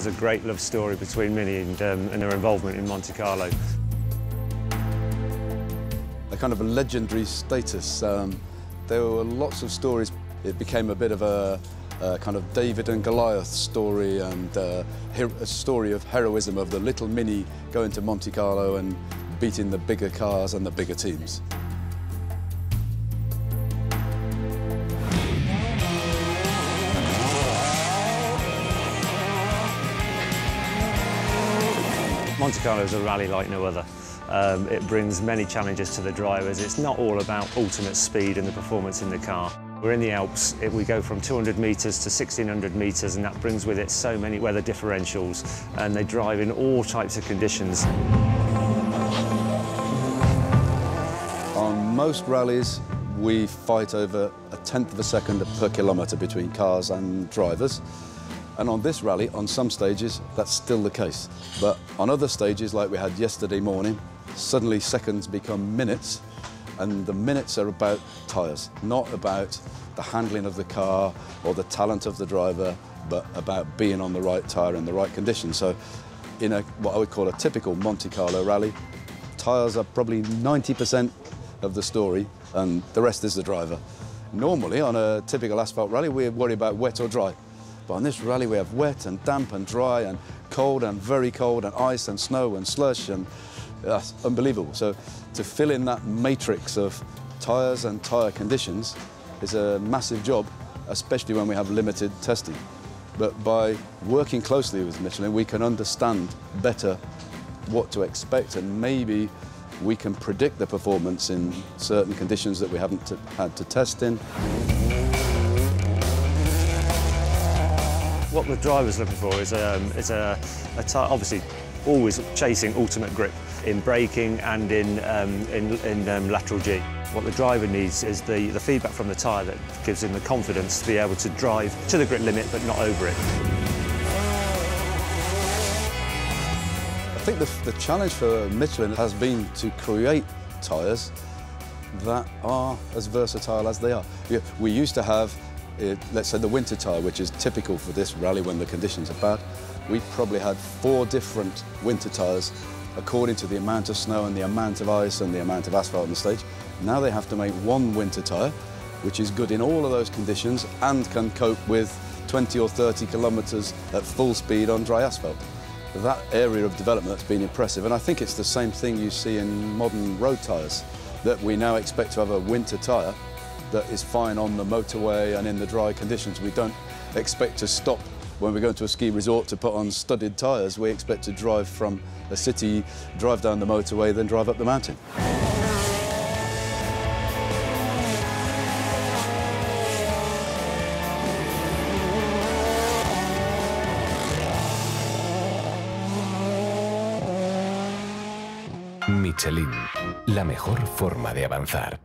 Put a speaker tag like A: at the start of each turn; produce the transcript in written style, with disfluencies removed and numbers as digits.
A: there's a great love story between Mini and her involvement in Monte Carlo.
B: A kind of a legendary status. There were lots of stories. It became a bit of a kind of David and Goliath story, and a story of heroism of the little Mini going to Monte Carlo and beating the bigger cars and the bigger teams.
A: Monte Carlo is a rally like no other. It brings many challenges to the drivers. It's not all about ultimate speed and the performance in the car. We're in the Alps. We go from 200 metres to 1600 metres, and that brings with it so many weather differentials, and they drive in all types of conditions.
B: On most rallies, we fight over 1/10 of a second per kilometre between cars and drivers. And on this rally, on some stages, that's still the case. But on other stages, like we had yesterday morning, suddenly seconds become minutes, and the minutes are about tyres, not about the handling of the car or the talent of the driver, but about being on the right tyre in the right conditions. So in what I would call a typical Monte Carlo rally, tyres are probably 90% of the story, and the rest is the driver. Normally, on a typical asphalt rally, we worry about wet or dry. But on this rally, we have wet and damp and dry and cold and very cold and ice and snow and slush, and that's unbelievable. So to fill in that matrix of tyres and tyre conditions is a massive job, especially when we have limited testing. But by working closely with Michelin, we can understand better what to expect, and maybe we can predict the performance in certain conditions that we haven't had to test in.
A: What the driver's looking for is a tyre, obviously always chasing ultimate grip in braking and in lateral G. What the driver needs is the feedback from the tyre that gives him the confidence to be able to drive to the grit limit but not over it.
B: I think the challenge for Michelin has been to create tyres that are as versatile as they are. We used to have, let's say, the winter tyre, which is typical for this rally when the conditions are bad. We probably had 4 different winter tyres according to the amount of snow and the amount of ice and the amount of asphalt on the stage. Now they have to make one winter tyre, which is good in all of those conditions and can cope with 20 or 30 kilometres at full speed on dry asphalt. That area of development has been impressive, and I think it's the same thing you see in modern road tyres, that we now expect to have a winter tyre that is fine on the motorway and in the dry conditions. We don't expect to stop when we go to a ski resort to put on studded tyres. We expect to drive from a city, drive down the motorway, then drive up the mountain.
C: Michelin, la mejor forma de avanzar.